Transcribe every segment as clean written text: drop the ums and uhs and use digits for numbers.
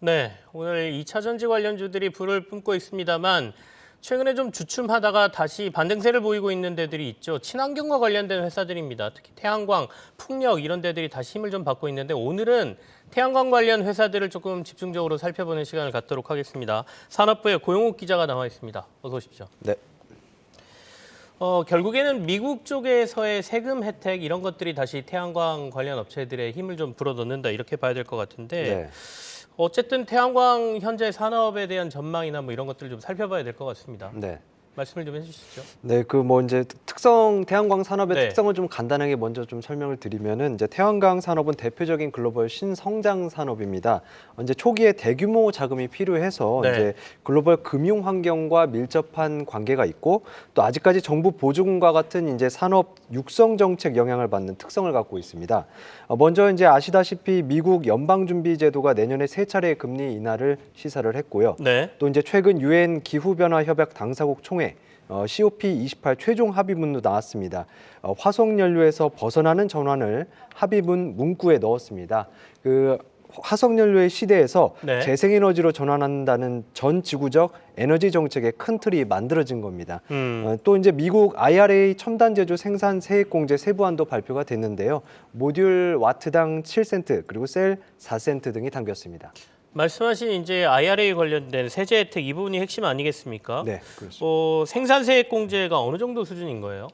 네, 오늘 2차 전지 관련주들이 불을 뿜고 있습니다만 최근에 좀 주춤하다가 다시 반등세를 보이고 있는 데들이 있죠. 친환경과 관련된 회사들입니다. 특히 태양광, 풍력 이런 데들이 다시 힘을 좀 받고 있는데 오늘은 태양광 관련 회사들을 조금 집중적으로 살펴보는 시간을 갖도록 하겠습니다. 산업부의 고용욱 기자가 나와 있습니다. 어서 오십시오. 네. 결국에는 미국 쪽에서의 세금 혜택 이런 것들이 다시 태양광 관련 업체들의 힘을 좀 불어넣는다 이렇게 봐야 될 것 같은데 네. 어쨌든 태양광 현재 산업에 대한 전망이나 뭐 이런 것들을 좀 살펴봐야 될 것 같습니다. 네. 말씀을 좀 해주시죠. 네, 이제 태양광 산업의 네. 특성을 좀 간단하게 먼저 좀 설명을 드리면은 이제 태양광 산업은 대표적인 글로벌 신성장 산업입니다. 이제 초기에 대규모 자금이 필요해서 네. 이제 글로벌 금융 환경과 밀접한 관계가 있고 또 아직까지 정부 보조금과 같은 이제 산업 육성 정책 영향을 받는 특성을 갖고 있습니다. 먼저 이제 아시다시피 미국 연방준비제도가 내년에 3차례 금리 인하를 시사를 했고요. 네. 또 이제 최근 유엔 기후변화협약 당사국 총회 COP28 최종 합의문도 나왔습니다. 화석연료에서 벗어나는 전환을 합의문 문구에 넣었습니다. 화석연료의 시대에서 네. 재생에너지로 전환한다는 전 지구적 에너지 정책의 큰 틀이 만들어진 겁니다. 또 이제 미국 IRA 첨단 제조 생산 세액 공제 세부안도 발표가 됐는데요. 모듈 와트당 7센트 그리고 셀 4센트 등이 담겼습니다. 말씀하신 이제 IRA 관련된 세제 혜택 이 부분이 핵심 아니겠습니까? 네, 그렇습니다. 생산세액 공제가 어느 정도 수준인 거예요?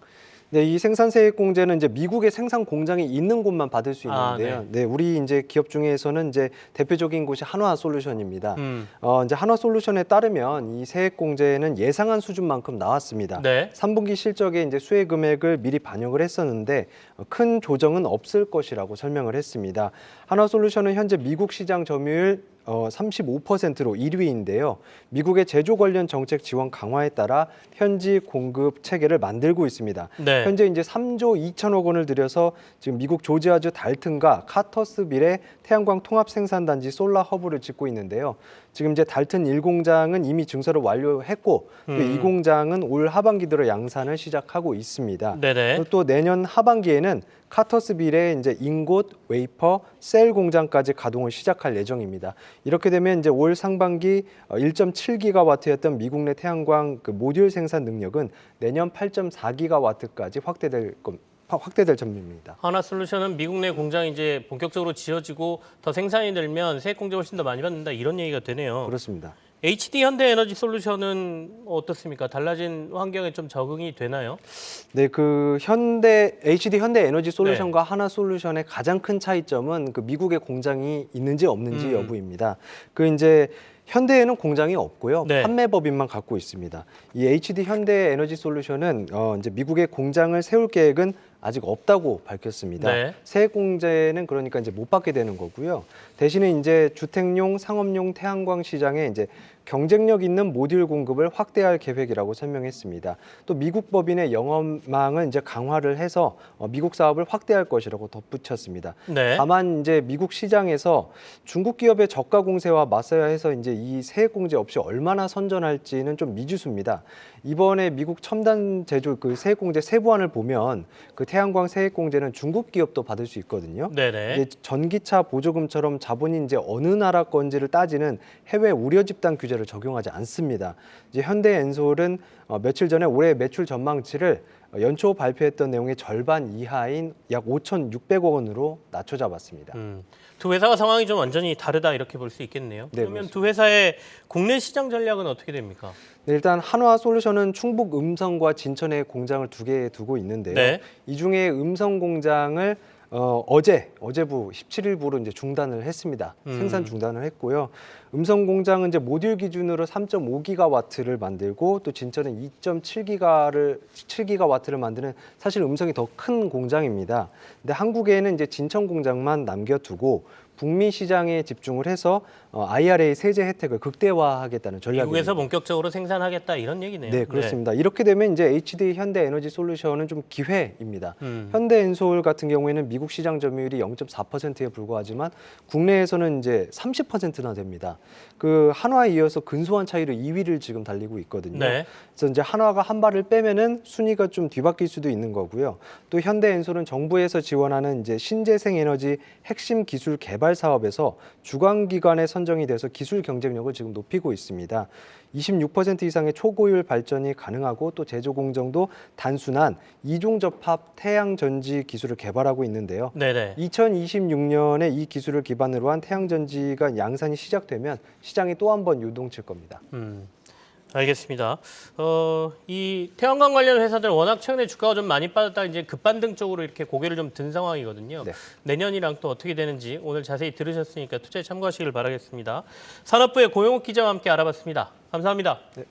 네, 이 생산세액 공제는 이제 미국의 생산 공장이 있는 곳만 받을 수 있는데요. 네. 우리 이제 기업 중에서는 이제 대표적인 곳이 한화솔루션입니다. 이제 한화솔루션에 따르면 이 세액 공제는 예상한 수준만큼 나왔습니다. 네. 3분기 실적에 이제 수혜 금액을 미리 반영을 했었는데 큰 조정은 없을 것이라고 설명을 했습니다. 한화솔루션은 현재 미국 시장 점유율 35%로 1위인데요. 미국의 제조 관련 정책 지원 강화에 따라 현지 공급 체계를 만들고 있습니다. 네. 현재 이제 3조 2천억 원을 들여서 지금 미국 조지아주 달튼과 카터스빌의 태양광 통합 생산단지 솔라 허브를 짓고 있는데요. 지금 이제 달튼 1공장은 이미 증설을 완료했고 또 2공장은 올 하반기 들어 양산을 시작하고 있습니다. 네네. 또 내년 하반기에는 카터스빌의 이제 인곳, 웨이퍼, 셀 공장까지 가동을 시작할 예정입니다. 이렇게 되면 이제 올 상반기 1.7기가와트였던 미국 내 태양광 모듈 생산 능력은 내년 8.4기가와트까지 확대될 전망입니다. 한화솔루션은 미국 내 공장이 이제 본격적으로 지어지고 더 생산이 늘면 세액 공제 훨씬 더 많이 받는다 이런 얘기가 되네요. 그렇습니다. HD 현대에너지솔루션은 어떻습니까? 달라진 환경에 좀 적응이 되나요? 네, HD 현대에너지솔루션과 한화솔루션의 가장 큰 차이점은 미국의 공장이 있는지 없는지 여부입니다. 이제 현대에는 공장이 없고요. 네. 판매법인만 갖고 있습니다. 이 HD 현대에너지솔루션은 이제 미국의 공장을 세울 계획은 아직 없다고 밝혔습니다. 네. 세액 공제는 그러니까 이제 못 받게 되는 거고요. 대신에 이제 주택용, 상업용 태양광 시장에 이제 경쟁력 있는 모듈 공급을 확대할 계획이라고 설명했습니다. 또 미국 법인의 영업망은 이제 강화를 해서 미국 사업을 확대할 것이라고 덧붙였습니다. 네. 다만 이제 미국 시장에서 중국 기업의 저가 공세와 맞서야 해서 이제 이 세액 공제 없이 얼마나 선전할지는 좀 미지수입니다. 이번에 미국 첨단 제조 세액 공제 세부안을 보면 태양광 세액 공제는 중국 기업도 받을 수 있거든요. 네네. 이게 전기차 보조금처럼 자본이 이제 어느 나라 건지를 따지는 해외 우려 집단 규제를 적용하지 않습니다. 이제 현대엔솔은 며칠 전에 올해 매출 전망치를 연초 발표했던 내용의 절반 이하인 약 5,600억 원으로 낮춰 잡았습니다. 두 회사가 상황이 좀 완전히 다르다 이렇게 볼 수 있겠네요. 네, 그러면 그렇습니다. 두 회사의 국내 시장 전략은 어떻게 됩니까? 네, 일단 한화솔루션은 충북 음성과 진천에 공장을 2개 두고 있는데요. 네. 이 중에 음성 공장을 어제부 17일부로 이제 중단을 했습니다. 생산 중단을 했고요. 음성 공장은 이제 모듈 기준으로 3.5기가와트를 만들고 또 진천은 7기가와트를 만드는 사실 음성이 더 큰 공장입니다. 근데 한국에는 이제 진천 공장만 남겨두고 북미 시장에 집중을 해서 IRA 세제 혜택을 극대화하겠다는 전략입니다. 미국에서 본격적으로 생산하겠다 이런 얘기네요. 네, 그렇습니다. 이렇게 되면 이제 HD 현대에너지솔루션은 좀 기회입니다. 현대엔솔 같은 경우에는 미국 시장 점유율이 0.4%에 불과하지만 국내에서는 이제 30%나 됩니다. 한화에 이어서 근소한 차이로 2위를 지금 달리고 있거든요. 네. 그래서 이제 한화가 한 발을 빼면은 순위가 좀 뒤바뀔 수도 있는 거고요. 또 현대엔솔은 정부에서 지원하는 이제 신재생 에너지 핵심 기술 개발 개발 사업에서 주관 기관에 선정이 돼서 기술 경쟁력을 지금 높이고 있습니다. 26% 이상의 초고율 발전이 가능하고 또 제조 공정도 단순한 이종 접합 태양 전지 기술을 개발하고 있는데요. 네네. 2026년에 이 기술을 기반으로 한 태양 전지가 양산이 시작되면 시장이 또 한 번 유동칠 겁니다. 알겠습니다. 이 태양광 관련 회사들 워낙 최근에 주가가 좀 많이 빠졌다 이제 급반등 쪽으로 이렇게 고개를 좀 든 상황이거든요. 네. 내년이랑 또 어떻게 되는지 오늘 자세히 들으셨으니까 투자에 참고하시길 바라겠습니다. 산업부의 고용욱 기자와 함께 알아봤습니다. 감사합니다. 네.